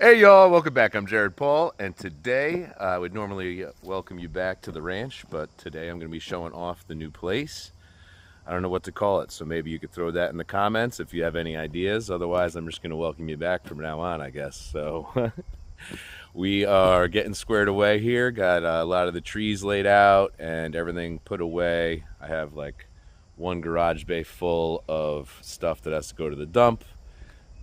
Hey y'all, welcome back. I'm Jarhead Paul, and today I would normally welcome you back to the ranch, but today I'm going to be showing off the new place. I don't know what to call it, so maybe you could throw that in the comments if you have any ideas. Otherwise, I'm just going to welcome you back from now on, I guess. So we are getting squared away here. Got a lot of the trees laid out and everything put away. I have like one garage bay full of stuff that has to go to the dump.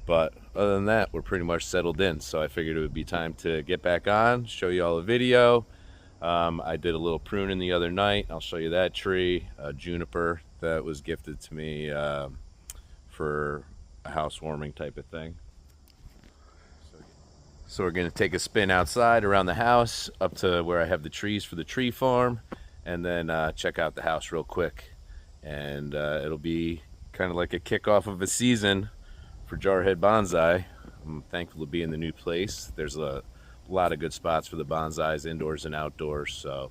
But other than that, we're pretty much settled in. So I figured it would be time to get back on, show you all a video. I did a little pruning the other night. I'll show you that tree, a juniper that was gifted to me for a housewarming type of thing. So we're gonna take a spin outside around the house up to where I have the trees for the tree farm, and then check out the house real quick. And it'll be kind of like a kickoff of a season for Jarhead Bonsai. I'm thankful to be in the new place. There's a lot of good spots for the bonsais, indoors and outdoors. So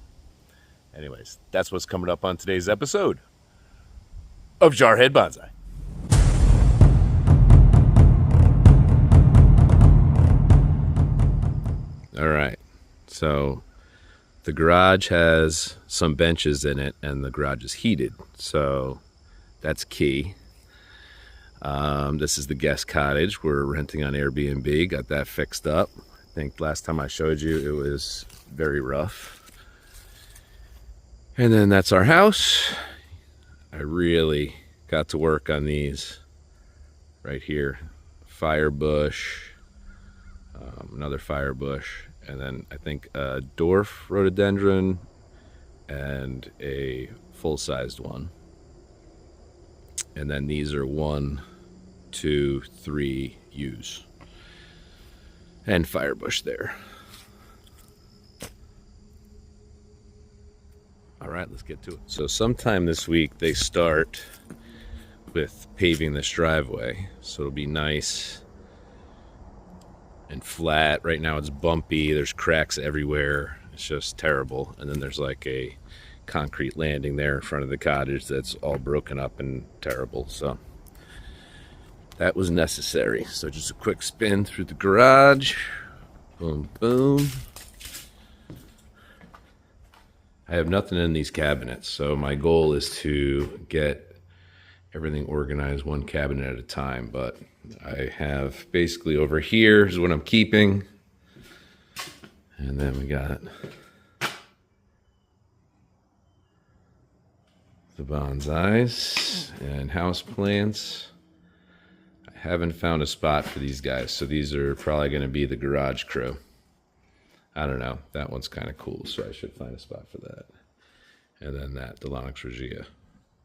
anyways, that's what's coming up on today's episode of Jarhead Bonsai. All right, so the garage has some benches in it and the garage is heated, so that's key. This is the guest cottage we're renting on Airbnb. Got that fixed up. I think last time I showed you it was very rough. And then that's our house. I really got to work on these right here. Fire bush, another fire bush, and then I think a dwarf rhododendron and a full-sized one. And then these are 1, 2, 3 U's. And firebush there. All right, let's get to it. So sometime this week they start with paving this driveway. So it'll be nice and flat. Right now it's bumpy. There's cracks everywhere. It's just terrible. And then there's like a concrete landing there in front of the cottage that's all broken up and terrible. So that was necessary. So just a quick spin through the garage. Boom, boom. I have nothing in these cabinets, so my goal is to get everything organized one cabinet at a time. But I have basically over here is what I'm keeping. And then we got the bonsais and house plants. I haven't found a spot for these guys, so these are probably going to be the garage crew. I don't know. That one's kind of cool, so I should find a spot for that. And then that, the Lonix regia.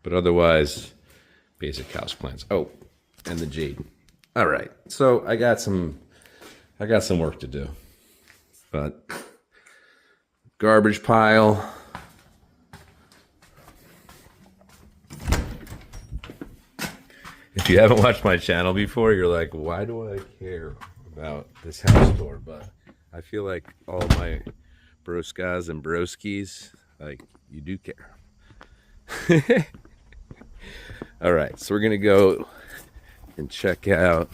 But otherwise, basic house plants. Oh, and the jade. All right. So I got some work to do. But garbage pile. If you haven't watched my channel before, you're like, why do I care about this house tour? But I feel like all my broskas and broskies, like, you do care. All right, so we're gonna go and check out.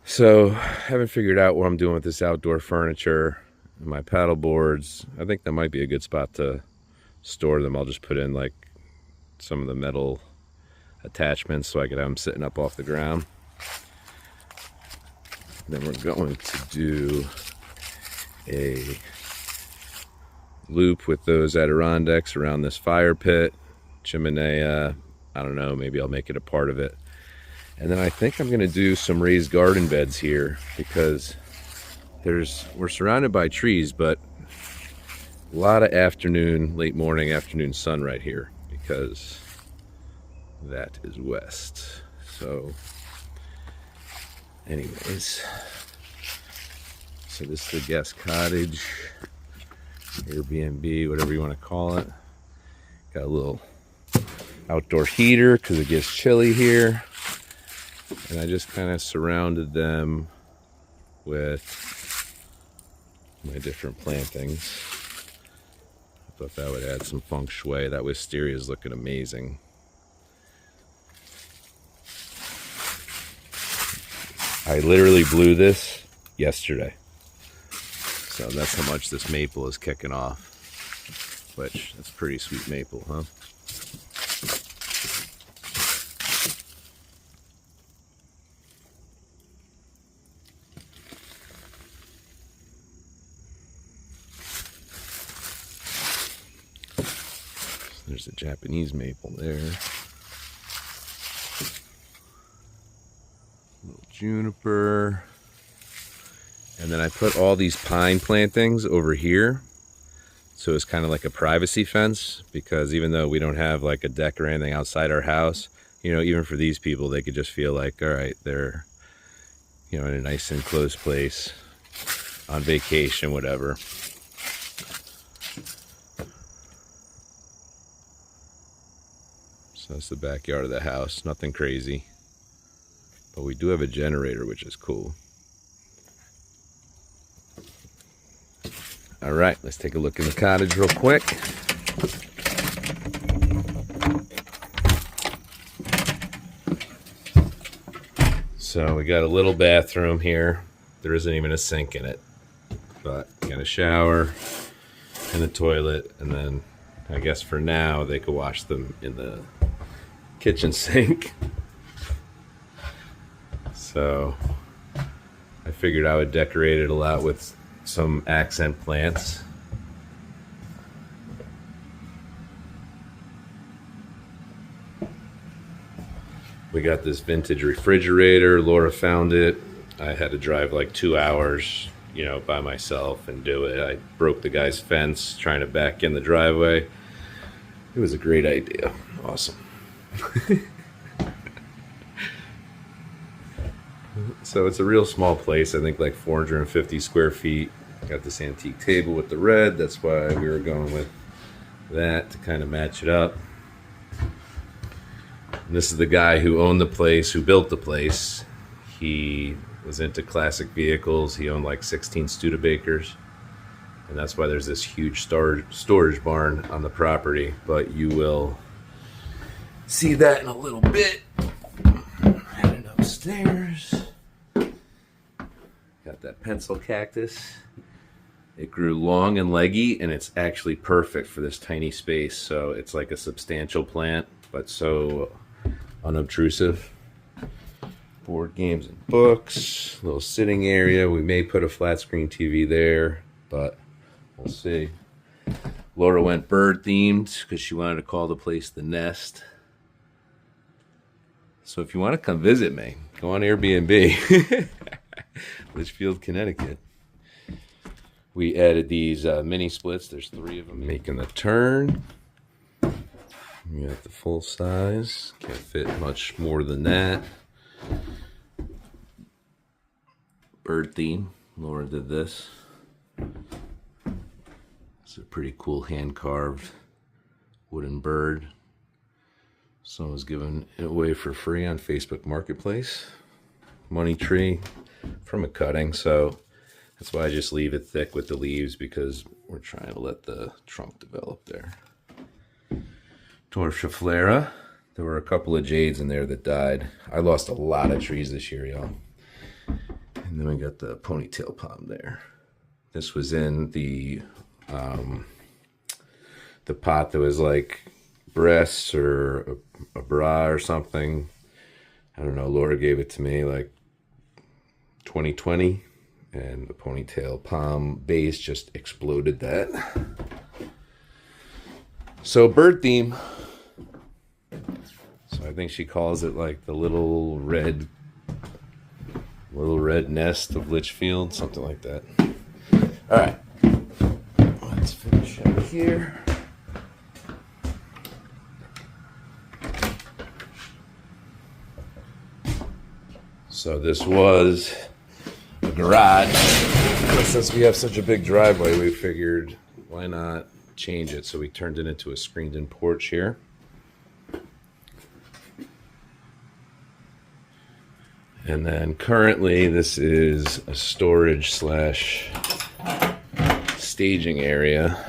So I haven't figured out what I'm doing with this outdoor furniture and my paddle boards. I think that might be a good spot to store them. I'll just put in like some of the metal attachments so I can have them sitting up off the ground. Then we're going to do a loop with those Adirondacks around this fire pit, chimenea. I don't know, maybe I'll make it a part of it. And then I think I'm gonna do some raised garden beds here because we're surrounded by trees, but a lot of late morning, afternoon sun right here because that is west. So anyways, so this is the guest cottage, Airbnb, whatever you want to call it. Got a little outdoor heater because it gets chilly here. And I just kind of surrounded them with my different plantings. I thought that would add some feng shui. That wisteria is looking amazing. I literally blew this yesterday. So that's how much this maple is kicking off. Which, that's pretty sweet maple, huh? There's a Japanese maple there. Little juniper. And then I put all these pine plantings over here. So it's kind of like a privacy fence, because even though we don't have like a deck or anything outside our house, you know, even for these people, they could just feel like, all right, they're, you know, in a nice enclosed place on vacation, whatever. So that's the backyard of the house. Nothing crazy. But we do have a generator, which is cool. All right, let's take a look in the cottage real quick. So we got a little bathroom here. There isn't even a sink in it. But we got a shower and a toilet, and then I guess for now they could wash them in the kitchen sink. So I figured I would decorate it a lot with some accent plants. We got this vintage refrigerator. Laura found it. I had to drive like 2 hours, you know, by myself and do it. I broke the guy's fence trying to back in the driveway. It was a great idea. Awesome. So it's a real small place. I think like 450 square feet. Got this antique table with the red. That's why we were going with that to kind of match it up. And this is the guy who owned the place, who built the place. He was into classic vehicles. He owned like 16 Studebakers. And that's why there's this huge storage barn on the property. But you will see that in a little bit. Heading upstairs. Got that pencil cactus. It grew long and leggy, and it's actually perfect for this tiny space. So it's like a substantial plant, but so unobtrusive. Board games and books. Little sitting area. We may put a flat screen TV there, but we'll see. Laura went bird themed because she wanted to call the place the Nest. So if you want to come visit me, go on Airbnb. Litchfield, Connecticut. We added these mini splits. There's 3 of them making the turn. We got the full size. Can't fit much more than that. Bird theme. Laura did this. It's a pretty cool hand-carved wooden bird. Someone was giving it away for free on Facebook Marketplace. Money tree from a cutting, so that's why I just leave it thick with the leaves, because we're trying to let the trunk develop there. Dorschiflera. There were a couple of jades in there that died. I lost a lot of trees this year, y'all. And then we got the ponytail palm there. This was in the pot that was like breasts or a bra or something. I don't know. Laura gave it to me like 2020, and the ponytail palm base just exploded that. So bird theme. So I think she calls it like the little red nest of Litchfield, something like that. All right, let's finish up here. So this was a garage. But since we have such a big driveway, we figured why not change it. So we turned it into a screened-in porch here. And then currently this is a storage slash staging area.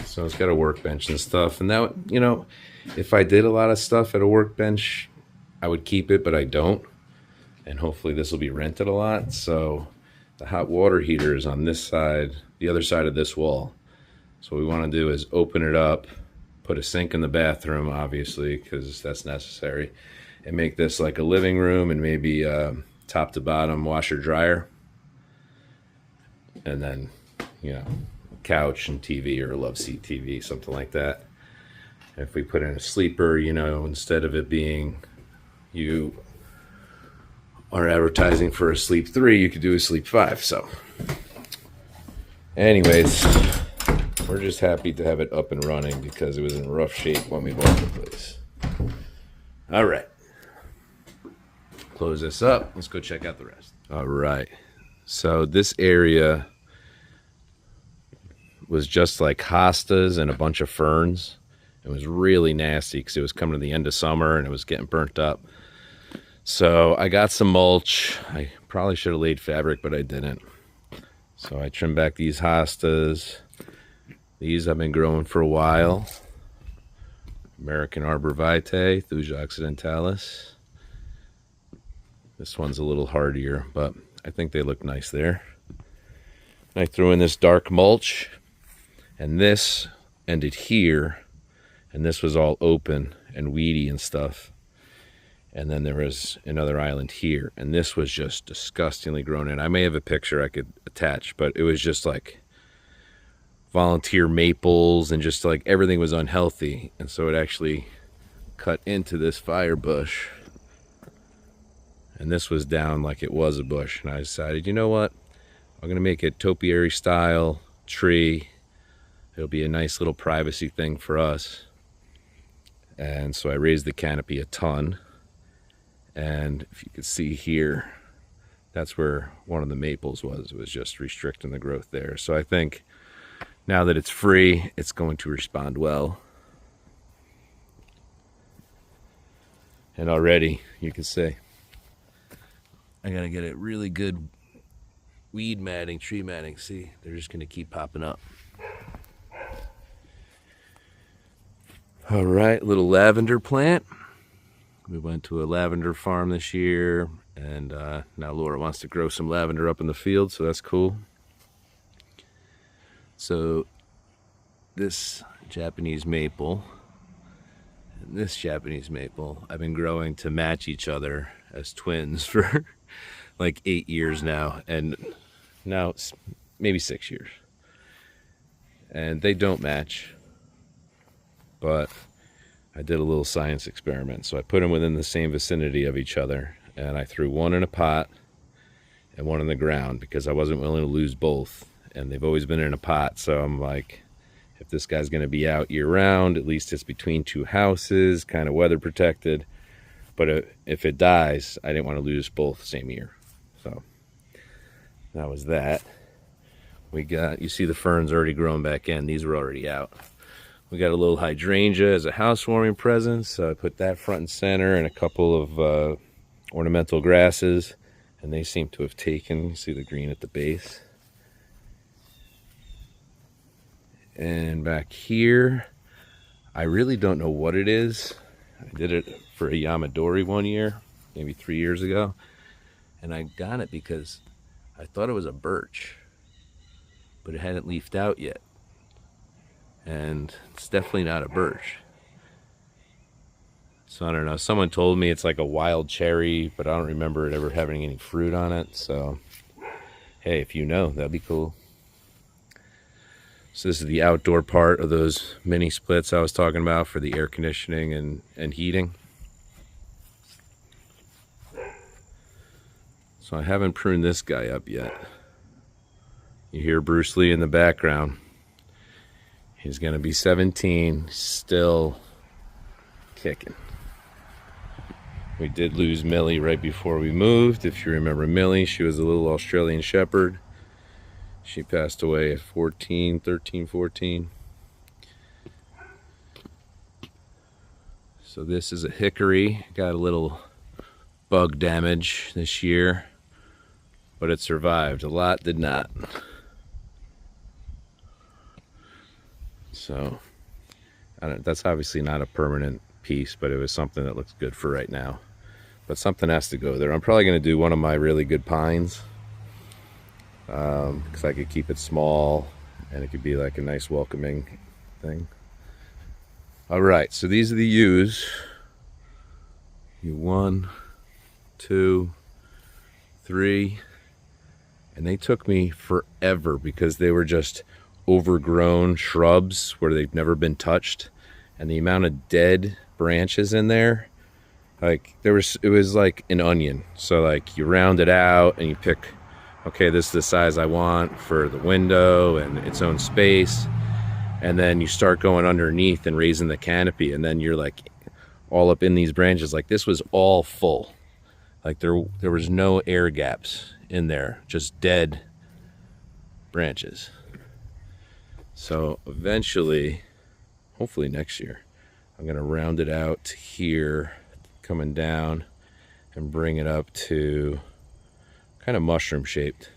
So it's got a workbench and stuff. And that, you know, if I did a lot of stuff at a workbench, I would keep it, but I don't. And hopefully this will be rented a lot. So the hot water heater is on this side, the other side of this wall. So what we want to do is open it up, put a sink in the bathroom, obviously, because that's necessary, and make this like a living room and maybe top to bottom washer dryer. And then, you know, couch and TV or a love seat TV, something like that. If we put in a sleeper, you know, instead of it being you are advertising for a sleep 3, you could do a sleep 5. So anyways, we're just happy to have it up and running because it was in rough shape when we bought the place. All right, close this up. Let's go check out the rest. All right, so this area was just like hostas and a bunch of ferns. It was really nasty because it was coming to the end of summer and it was getting burnt up. So I got some mulch. I probably should have laid fabric, but I didn't. So I trimmed back these hostas. These I've been growing for a while. American Arbor Vitae, Thuja occidentalis. This one's a little hardier, but I think they look nice there. I threw in this dark mulch, and this ended here, and this was all open and weedy and stuff. And then there was another island here, and this was just disgustingly grown in. I may have a picture I could attach, but it was just like volunteer maples and just like everything was unhealthy. And so it actually cut into this fire bush, and this was down like it was a bush. And I decided, you know what? I'm gonna make it topiary style tree. It'll be a nice little privacy thing for us. And so I raised the canopy a ton. And if you can see here, that's where one of the maples was. It was just restricting the growth there. So I think now that it's free, it's going to respond well. And already you can see I gotta get it really good weed matting, tree matting. See, they're just gonna keep popping up. All right, little lavender plant. We went to a lavender farm this year, and now Laura wants to grow some lavender up in the field, so that's cool. So this Japanese maple and this Japanese maple, I've been growing to match each other as twins for like 8 years now, and now it's maybe 6 years. And they don't match, but I did a little science experiment. So I put them within the same vicinity of each other, and I threw one in a pot and one in the ground because I wasn't willing to lose both. And they've always been in a pot, so I'm like, if this guy's gonna be out year round, at least it's between two houses, kind of weather protected. But if it dies, I didn't want to lose both same year. So that was that. We got, you see the ferns already growing back in. These were already out. We got a little hydrangea as a housewarming present, so I put that front and center, and a couple of ornamental grasses, and they seem to have taken. You see the green at the base. And back here, I really don't know what it is. I did it for a Yamadori one year, maybe 3 years ago, and I got it because I thought it was a birch, but it hadn't leafed out yet. And it's definitely not a birch. So I don't know. Someone told me it's like a wild cherry, but I don't remember it ever having any fruit on it. So, hey, if you know, that'd be cool. So this is the outdoor part of those mini splits I was talking about for the air conditioning and heating. So I haven't pruned this guy up yet. You hear Bruce Lee in the background. He's gonna be 17, still kicking. We did lose Millie right before we moved. If you remember Millie, she was a little Australian Shepherd. She passed away at 14, 13, 14. So this is a hickory. Got a little bug damage this year, but it survived. A lot did not. So I don't, that's obviously not a permanent piece, but it was something that looks good for right now. but something has to go there. I'm probably going to do one of my really good pines, because I could keep it small and it could be like a nice welcoming thing. All right, so these are the U's. You 1, 2, 3, and they took me forever because they were just overgrown shrubs where they've never been touched, and the amount of dead branches in there, like it was like an onion. So like you round it out and you pick, okay, this is the size I want for the window and its own space, and then you start going underneath and raising the canopy, and then you're like all up in these branches. Like this was all full, like there was no air gaps in there, just dead branches. So eventually, hopefully next year, I'm gonna round it out to here, coming down, and bring it up to kind of mushroom shaped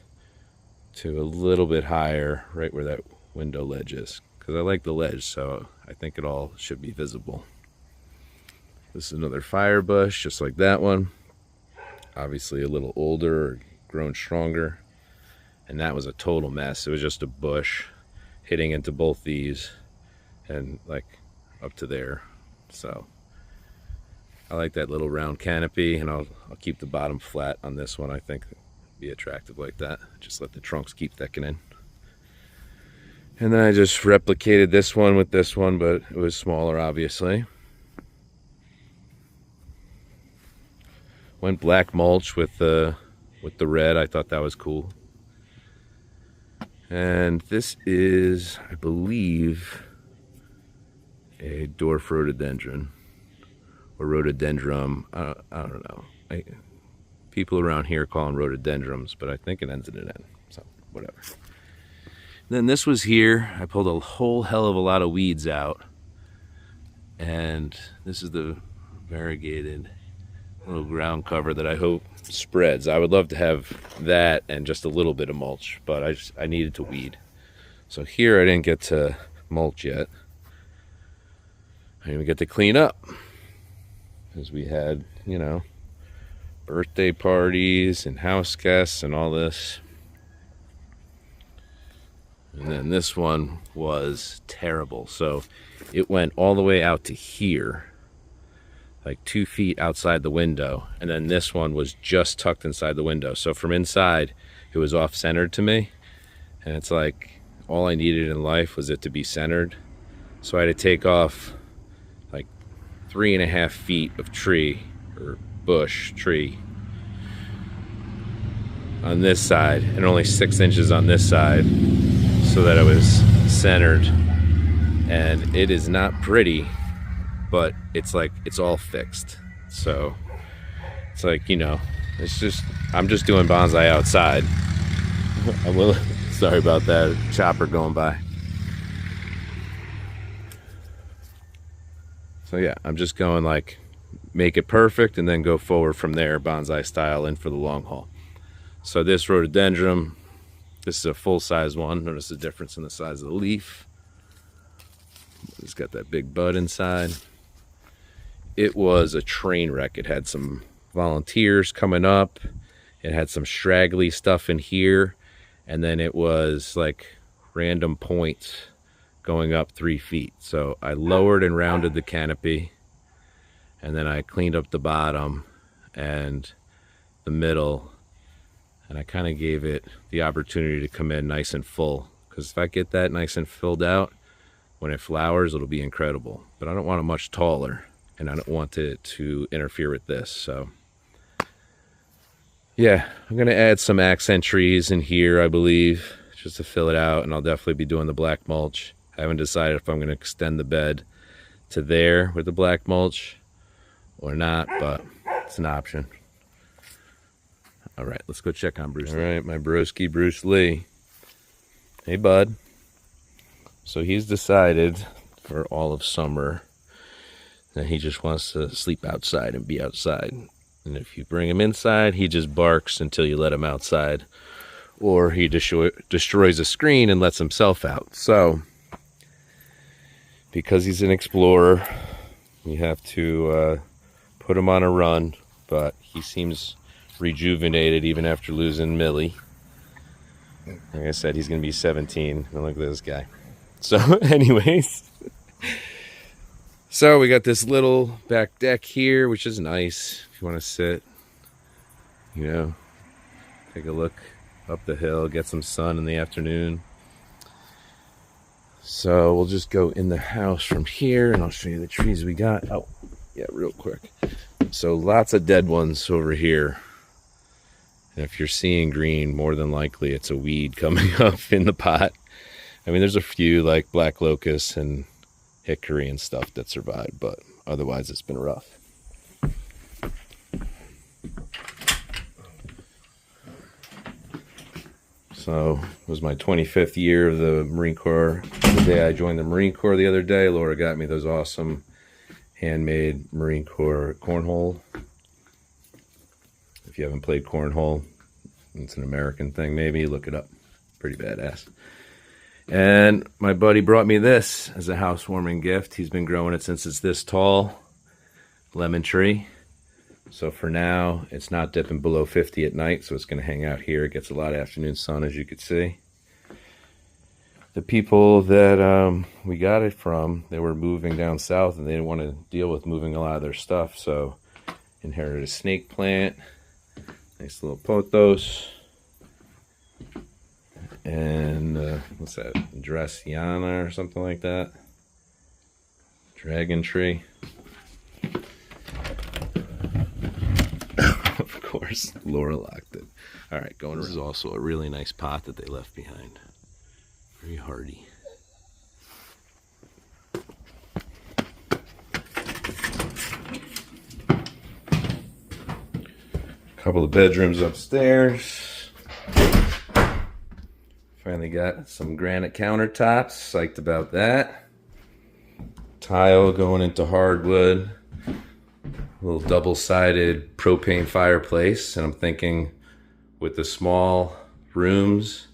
to a little bit higher, right where that window ledge is, because I like the ledge, so I think it all should be visible. This is another fire bush, just like that one. Obviously a little older, or grown stronger, and that was a total mess. It was just a bush hitting into both these and like up to there. So I like that little round canopy, and I'll keep the bottom flat on this one. I think it'd be attractive like that. Just let the trunks keep thickening. And then I just replicated this one with this one, but it was smaller, obviously. Went black mulch with the red. I thought that was cool. And this is, I believe, a dwarf rhododendron, or rhododendron. I don't know. People around here call them rhododendrons, but I think it ends in an N, so whatever. Then this was here. I pulled a whole hell of a lot of weeds out, and this is the variegated little ground cover that I hope spreads. I would love to have that and just a little bit of mulch, but I needed to weed. So here I didn't get to mulch yet. I didn't even get to clean up, because we had, you know, birthday parties and house guests and all this. And then this one was terrible. So it went all the way out to here, like 2 feet outside the window, and then this one was just tucked inside the window. So from inside it was off-centered to me, and it's like all I needed in life was it to be centered. So I had to take off like 3.5 feet of tree, or bush tree, on this side, and only 6 inches on this side, so that it was centered. And it is not pretty, but it's like it's all fixed. So it's like, you know, it's just, I'm just doing bonsai outside. Sorry about that chopper going by. So yeah, I'm just going like make it perfect and then go forward from there, bonsai style, in for the long haul. So this rhododendron, this is a full-size one. Notice the difference in the size of the leaf. It's got that big bud inside. It was a train wreck. It had some volunteers coming up. It had some straggly stuff in here. And then it was like random points going up 3 feet. So I lowered and rounded the canopy. And then I cleaned up the bottom and the middle. And I kind of gave it the opportunity to come in nice and full. Because if I get that nice and filled out, when it flowers, it'll be incredible. But I don't want it much taller, and I don't want it to interfere with this. So yeah, I'm gonna add some accent trees in here, I believe, just to fill it out. And I'll definitely be doing the black mulch. I haven't decided if I'm gonna extend the bed to there with the black mulch or not, but it's an option. All right, let's go check on Bruce Lee. All right, my broski Bruce Lee. Hey, bud. So he's decided for all of summer that he just wants to sleep outside and be outside. And if you bring him inside, he just barks until you let him outside. Or he destroys a screen and lets himself out. So, because he's an explorer, you have to put him on a run but he seems rejuvenated even after losing Millie. Like I said, he's going to be 17. And look at this guy. So anyways, so we got this little back deck here, which is nice if you want to sit, you know, take a look up the hill, get some sun in the afternoon. So we'll just go in the house from here and I'll show you the trees we got. Oh, yeah, real quick. So lots of dead ones over here. And if you're seeing green, more than likely it's a weed coming up in the pot. I mean, there's a few like black locust and hickory and stuff that survived, but otherwise it's been rough. So it was my 25th year of the Marine Corps. The day I joined the Marine Corps the other day, Laura got me those awesome handmade Marine Corps cornhole. If you haven't played cornhole, it's an American thing maybe, look it up. Pretty badass. And my buddy brought me this as a housewarming gift. He's been growing it since it's this tall. Lemon tree. So for now, it's not dipping below 50 at night, so it's going to hang out here. It gets a lot of afternoon sun, as you could see. The people that we got it from, they were moving down south, and they didn't want to deal with moving a lot of their stuff, so inherited a snake plant. Nice little pothos. And what's that? Draciana or something like that. Dragon tree. Of course, Laura locked it. All right, going. This is also a really nice pot that they left behind. Very hardy. Couple of bedrooms upstairs. Finally got some granite countertops. Psyched about that. Tile going into hardwood. A little double-sided propane fireplace, and I'm thinking with the small rooms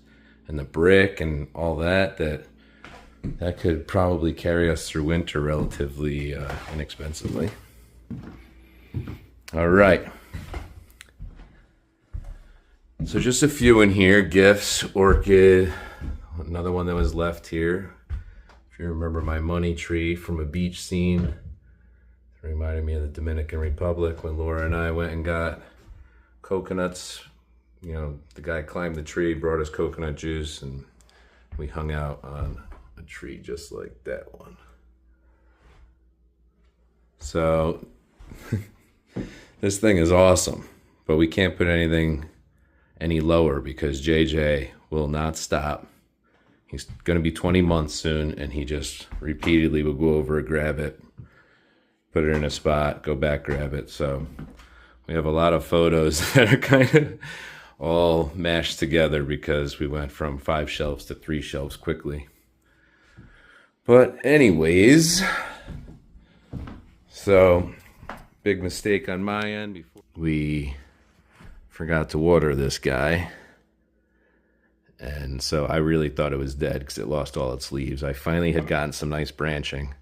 and the brick and all that, that could probably carry us through winter relatively inexpensively. All right. So just a few in here. Gifts, orchid, another one that was left here. If you remember my money tree from a beach scene. It reminded me of the Dominican Republic when Laura and I went and got coconuts. You know, the guy climbed the tree, brought us coconut juice, and we hung out on a tree just like that one. So this thing is awesome, but we can't put anything any lower because JJ will not stop. He's going to be 20 months soon, and he just repeatedly will go over and grab it, put it in a spot, go back, grab it. So we have a lot of photos that are kind of all mashed together because we went from 5 shelves to 3 shelves quickly. But anyways, so big mistake on my end. Before we forgot to water this guy. And so I really thought it was dead because it lost all its leaves. I finally had gotten some nice branching,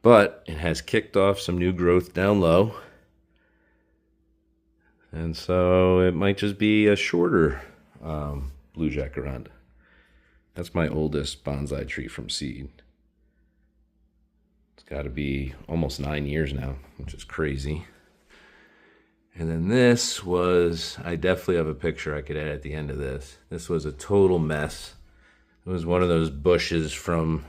but it has kicked off some new growth down low. And so it might just be a shorter blue jacaranda. That's my oldest bonsai tree from seed. It's got to be almost 9 years now, which is crazy. And then this was, I definitely have a picture I could add at the end of this. This was a total mess. It was one of those bushes from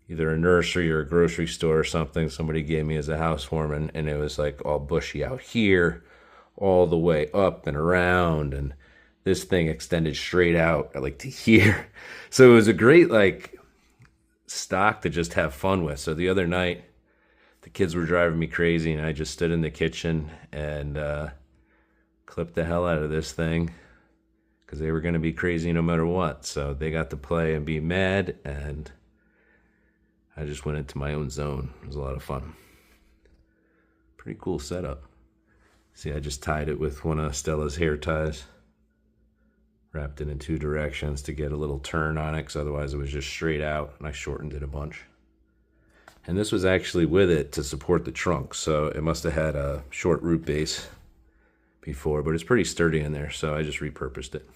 either a nursery or a grocery store or something somebody gave me as a housewarming, and it was like all bushy out here, all the way up and around, and this thing extended straight out like to here. So it was a great like stock to just have fun with. So the other night, the kids were driving me crazy, and I just stood in the kitchen and clipped the hell out of this thing because they were going to be crazy no matter what. So they got to play and be mad, and I just went into my own zone. It was a lot of fun. Pretty cool setup. See, I just tied it with one of Stella's hair ties. Wrapped it in 2 directions to get a little turn on it, because otherwise it was just straight out, and I shortened it a bunch. And this was actually with it to support the trunk, so it must have had a short root base before, but it's pretty sturdy in there, so I just repurposed it.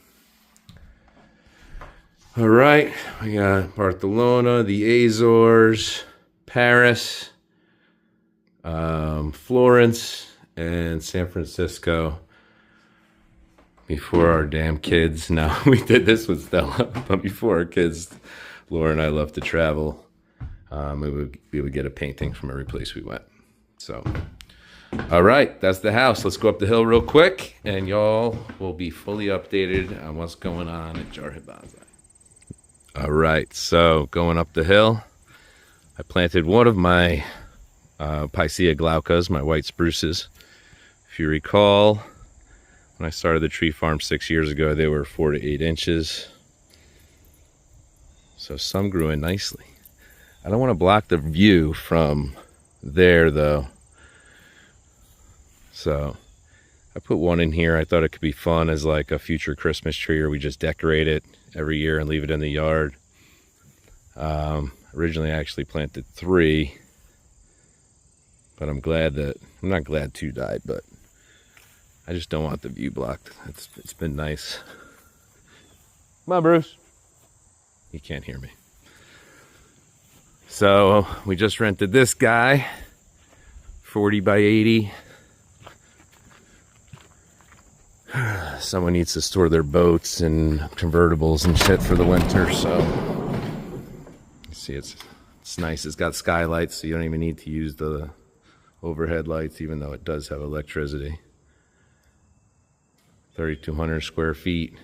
All right, we got Barcelona, the Azores, Paris, Florence, and San Francisco before our damn kids. No, we did this with Stella, but before our kids, Laura and I love to travel. We would get a painting from every place we went. So, all right, that's the house. Let's go up the hill real quick, and y'all will be fully updated on what's going on at Jarhead Bonsai. All right, so going up the hill, I planted one of my Picea glaucas, my white spruces. If you recall, when I started the tree farm 6 years ago, they were 4 to 8 inches. So some grew in nicely. I don't want to block the view from there though. So I put one in here. I thought it could be fun as like a future Christmas tree, or we just decorate it every year and leave it in the yard. Originally I actually planted 3, but I'm not glad 2 died, but I just don't want the view blocked. It's been nice. Come on, Bruce. You can't hear me. So we just rented this guy, 40 by 80. Someone needs to store their boats and convertibles and shit for the winter, so you see it's nice. It's got skylights, so you don't even need to use the overhead lights, even though it does have electricity. 3,200 square feet.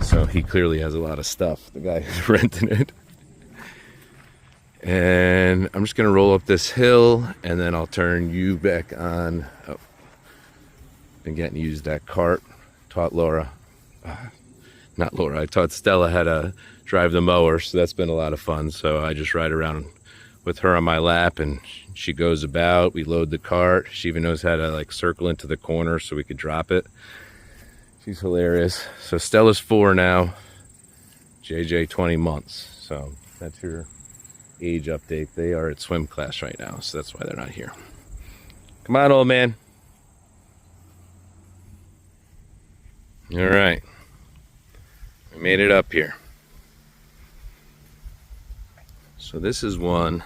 So he clearly has a lot of stuff, the guy who's renting it. And I'm just gonna roll up this hill, and then I'll turn you back on. Oh, been getting to use that cart. Taught Laura, not Laura, I taught Stella how to drive the mower, so that's been a lot of fun. So I just ride around with her on my lap, and she goes about. We load the cart. She even knows how to like circle into the corner so we could drop it. She's hilarious. So Stella's 4 now, JJ 20 months. So that's your age update. They are at swim class right now, so that's why they're not here. Come on, old man. All right, we made it up here. So this is one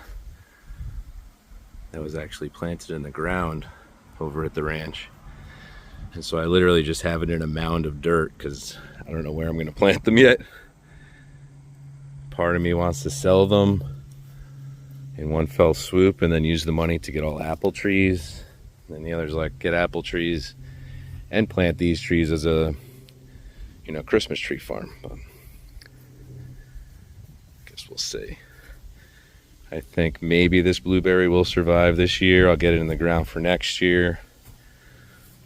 that was actually planted in the ground over at the ranch, and so I literally just have it in a mound of dirt because I don't know where I'm going to plant them yet. Part of me wants to sell them in one fell swoop and then use the money to get all apple trees. And then the other's like, get apple trees and plant these trees as a, Christmas tree farm. But I guess we'll see. I think maybe this blueberry will survive this year. I'll get it in the ground for next year.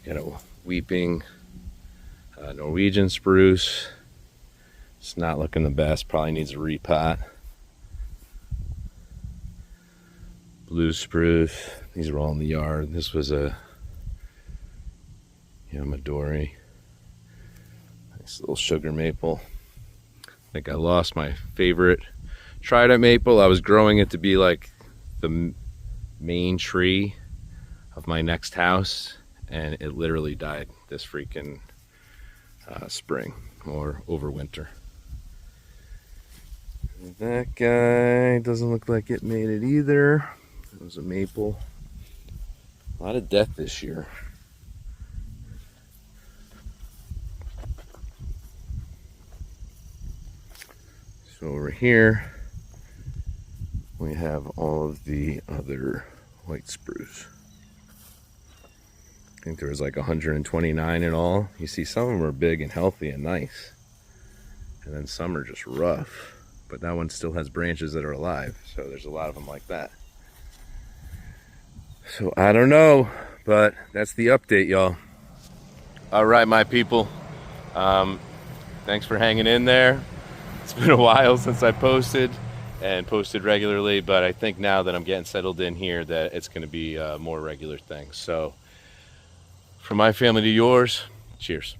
Got a weeping Norwegian spruce. It's not looking the best. Probably needs a repot. Blue spruce. These are all in the yard. This was a Midori. Nice little sugar maple. I think I lost my favorite trident maple. I was growing it to be like the main tree of my next house, and it literally died this freaking spring or over winter. That guy doesn't look like it made it either. It was a maple. A lot of death this year. So over here, we have all of the other white spruce. I think there was like 129 in all. You see some of them are big and healthy and nice. And then some are just rough. But that one still has branches that are alive. So there's a lot of them like that. So I don't know, but that's the update, y'all. All right, my people. Thanks for hanging in there. It's been a while since I posted and posted regularly, but I think now that I'm getting settled in here that it's going to be a more regular thing. So from my family to yours, cheers.